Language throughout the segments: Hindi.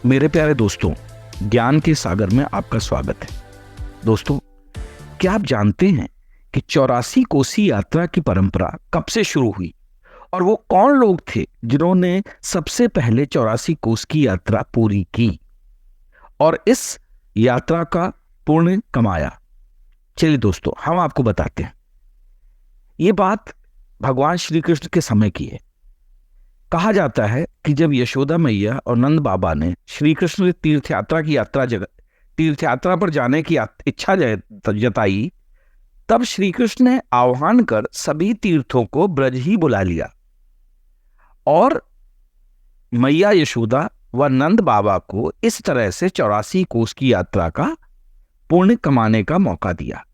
मेरे प्यारे दोस्तों, ज्ञान के सागर में आपका स्वागत है। दोस्तों, क्या आप जानते हैं कि 84 कोसी यात्रा की परंपरा कब से शुरू हुई और वो कौन लोग थे जिन्होंने सबसे पहले 84 कोस की यात्रा पूरी की और इस यात्रा का पुण्य कमाया? चलिए दोस्तों, हम आपको बताते हैं। ये बात भगवान श्री कृष्ण के समय की है। कहा जाता है कि जब यशोदा मैया और नंद बाबा ने श्री कृष्ण की तीर्थ यात्रा पर जाने की इच्छा जताई, तब श्री कृष्ण ने आह्वान कर सभी तीर्थों को ब्रज ही बुला लिया और मैया यशोदा व नंद बाबा को इस तरह से 84 कोस की यात्रा का पुण्य कमाने का मौका दिया।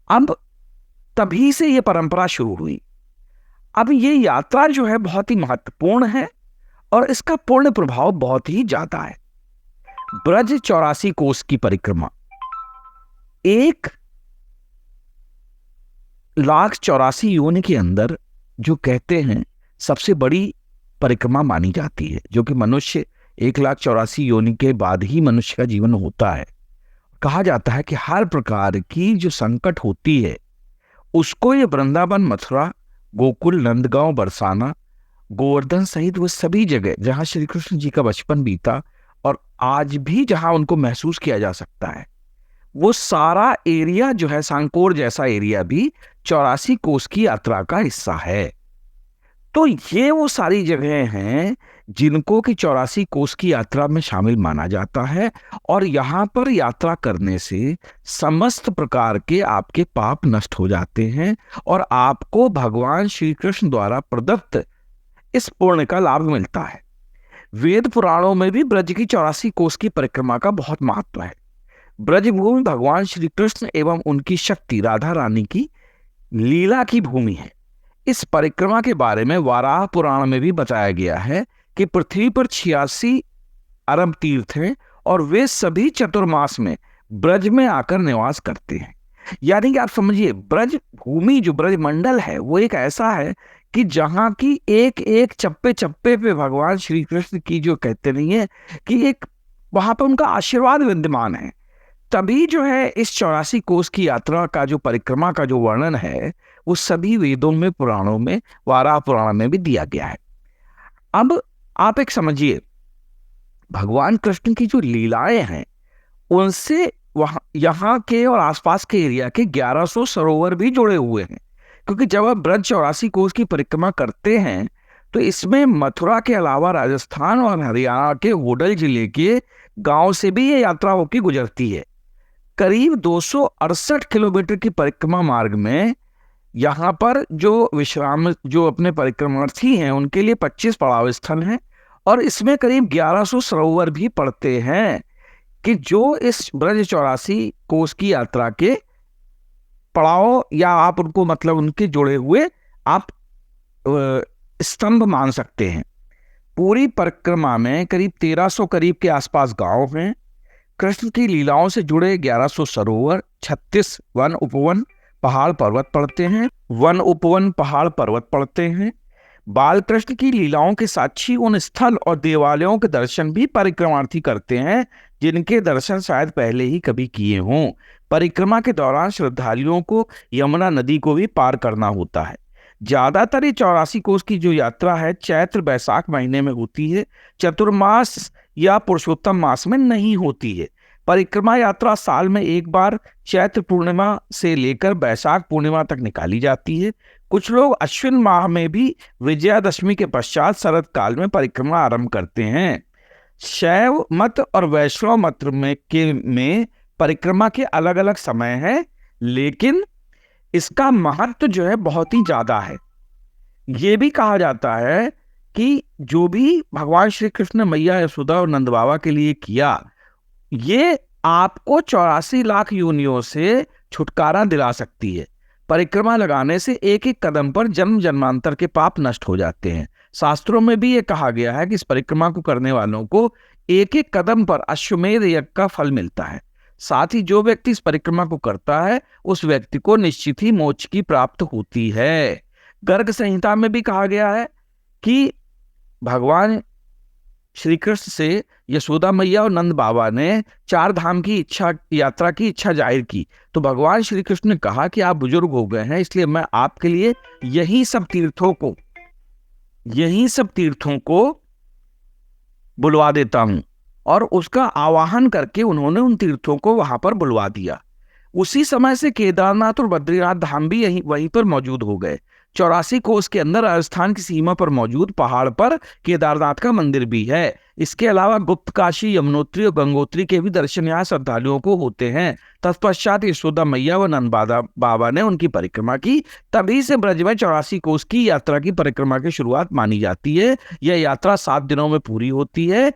अब तभी से यह परंपरा शुरू हुई। अब ये यात्रा जो है बहुत ही महत्वपूर्ण है और इसका पूर्ण प्रभाव बहुत ही ज्यादा है। ब्रज 84 कोस की परिक्रमा 1,84,000 योनि के अंदर जो कहते हैं सबसे बड़ी परिक्रमा मानी जाती है, जो कि मनुष्य 1,84,000 योनि के बाद ही मनुष्य का जीवन होता है। कहा जाता है कि हर प्रकार की जो संकट होती है उसको ये वृंदावन, मथुरा, गोकुल, नंदगांव, बरसाना, गोवर्धन सहित वो सभी जगह जहां श्री कृष्ण जी का बचपन बीता और आज भी जहां उनको महसूस किया जा सकता है, वो सारा एरिया जो है, सांकोर जैसा एरिया भी 84 कोस की यात्रा का हिस्सा है। तो ये वो सारी जगह हैं जिनको कि 84 कोस की यात्रा में शामिल माना जाता है और यहां पर यात्रा करने से समस्त प्रकार के आपके पाप नष्ट हो जाते हैं और आपको भगवान श्री कृष्ण द्वारा प्रदत्त इस पुण्य का लाभ मिलता है। वेद पुराणों में भी ब्रज की 84 कोस की परिक्रमा का बहुत महत्व है। ब्रज भूमि भगवान श्री कृष्ण एवं उनकी शक्ति राधा रानी की लीला की भूमि है। इस परिक्रमा के बारे में वाराह पुराण में भी बताया गया है कि पृथ्वी पर 86 अरब तीर्थ हैं और वे सभी चतुर्मास में ब्रज में आकर निवास करते हैं। यानी कि आप समझिए, ब्रज भूमि जो ब्रज मंडल है वो एक ऐसा है कि जहां की एक एक चप्पे चप्पे पे भगवान श्री कृष्ण की, जो कहते नहीं है कि एक वहां पर उनका आशीर्वाद विद्यमान है। तभी जो है इस 84 कोस की यात्रा का जो परिक्रमा का जो वर्णन है वो सभी वेदों में, पुराणों में, वाराह पुराण में भी दिया गया है। अब आप एक समझिए, भगवान कृष्ण की जो लीलाएं हैं उनसे वहां यहाँ के और आसपास के एरिया के 1100 सरोवर भी जुड़े हुए हैं। क्योंकि जब आप ब्रज 84 कोस की परिक्रमा करते हैं तो इसमें मथुरा के अलावा राजस्थान और हरियाणा के होडल जिले के गांव से भी ये यात्रा होकर गुजरती है। करीब 268 किलोमीटर की परिक्रमा मार्ग में यहाँ पर जो अपने परिक्रमार्थी हैं उनके लिए 25 पड़ाव स्थल हैं और इसमें करीब 1100 सरोवर भी पड़ते हैं कि जो इस ब्रज 84 कोस की यात्रा के पड़ाव, या आप उनको मतलब उनके जुड़े हुए आप स्तंभ मान सकते हैं। पूरी परिक्रमा में करीब 1300 करीब के आसपास गांव हैं। कृष्ण की लीलाओं से जुड़े 1100 सरोवर, 36 वन उपवन पहाड़ पर्वत पड़ते हैं। बाल कृष्ण की लीलाओं के साक्षी उन स्थल और देवालयों के दर्शन भी परिक्रमार्थी करते हैं जिनके दर्शन शायद पहले ही कभी किए हों। परिक्रमा के दौरान श्रद्धालुओं को यमुना नदी को भी पार करना होता है। ज्यादातर ये 84 कोस की जो यात्रा है चैत्र बैसाख महीने में होती है, चतुर्मास या पुरुषोत्तम मास में नहीं होती है। परिक्रमा यात्रा साल में एक बार चैत्र पूर्णिमा से लेकर बैसाख पूर्णिमा तक निकाली जाती है। कुछ लोग अश्विन माह में भी विजयादशमी के पश्चात शरद काल में परिक्रमा आरंभ करते हैं। शैव मत और वैष्णव मत में परिक्रमा के अलग अलग समय हैं, लेकिन इसका महत्व जो है बहुत ही ज्यादा है। ये भी कहा जाता है कि जो भी भगवान श्री कृष्ण मैया यशोदा और नंद बाबा के लिए किया, ये आपको 84 लाख योनियों से छुटकारा दिला सकती है। परिक्रमा लगाने से एक एक कदम पर जन्म जन्मांतर के पाप नष्ट हो जाते हैं। शास्त्रों में भी ये कहा गया है कि इस परिक्रमा को करने वालों को एक एक कदम पर अश्वमेध यज्ञ का फल मिलता है। साथ ही जो व्यक्ति इस परिक्रमा को करता है उस व्यक्ति को निश्चित ही मोक्ष की प्राप्त होती है। गर्ग संहिता में भी कहा गया है कि भगवान श्री कृष्ण से यशोदा मैया और नंद बाबा ने 4 धाम की यात्रा की इच्छा जाहिर की। तो भगवान श्री कृष्ण ने कहा कि आप बुजुर्ग हो गए हैं, इसलिए मैं आपके लिए यही सब तीर्थों को बुलवा देता हूं। और उसका आवाहन करके उन्होंने उन तीर्थों को वहां पर बुलवा दिया। उसी समय से केदारनाथ और बद्रीनाथ धाम भी वहीं पर मौजूद हो गए। 84 कोस के अंदर राजस्थान की सीमा पर मौजूद पहाड़ पर केदारनाथ का मंदिर भी है। इसके अलावा गुप्त काशी, यमुनोत्री और गंगोत्री के भी दर्शन यहाँ श्रद्धालुओं को होते हैं। तत्पश्चात यशोदा मैया व नंद बाबा ने उनकी परिक्रमा की। तभी से ब्रज में 84 कोस की यात्रा की परिक्रमा की शुरुआत मानी जाती है। यह यात्रा 7 दिनों में पूरी होती है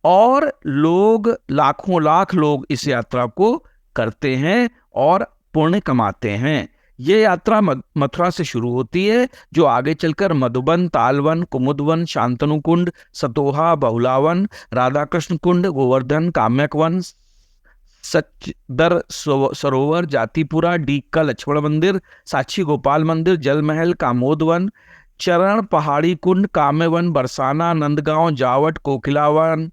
और लाखों लाख लोग इस यात्रा को करते हैं और पुण्य कमाते हैं। ये यात्रा मथुरा से शुरू होती है, जो आगे चलकर मधुबन, तालवन, कुमुदवन, शांतनु कुंड, सतोहा, बहुलावन, राधा कृष्ण कुंड, गोवर्धन, काम्यक वन, सचदर सरोवर, जातिपुरा, डीक का लक्ष्मण मंदिर, साक्षी गोपाल मंदिर, जल महल, कामोदवन, चरण पहाड़ी कुंड, काम्यवन, बरसाना, नंदगांव, जावट, कोकिलावन,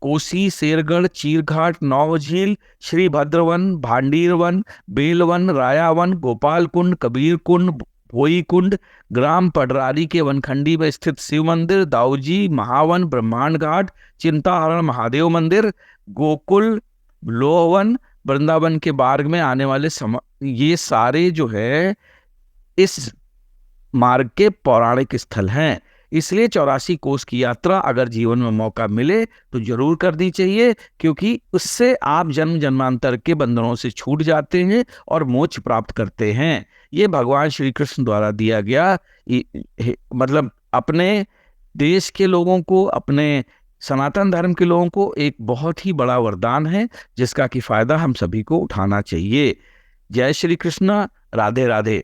कोसी, शेरगढ़, चीरघाट, नौझील, श्री भद्रवन, भांडीरवन, बेलवन, रायावन, गोपाल कुंड, कबीर कुंड, भोई कुंड, ग्राम पडरारी के वनखंडी में स्थित शिव मंदिर, दाऊजी, महावन, ब्रह्मांड घाट, चिंताहरण महादेव मंदिर, गोकुल, लोहवन, वृंदावन के मार्ग में आने वाले ये सारे जो है इस मार्ग के पौराणिक स्थल हैं। इसलिए 84 कोस की यात्रा अगर जीवन में मौका मिले तो जरूर करनी चाहिए, क्योंकि उससे आप जन्म जन्मांतर के बंधनों से छूट जाते हैं और मोक्ष प्राप्त करते हैं। ये भगवान श्री कृष्ण द्वारा दिया गया मतलब अपने देश के लोगों को, अपने सनातन धर्म के लोगों को एक बहुत ही बड़ा वरदान है, जिसका कि फायदा हम सभी को उठाना चाहिए। जय श्री कृष्ण। राधे राधे।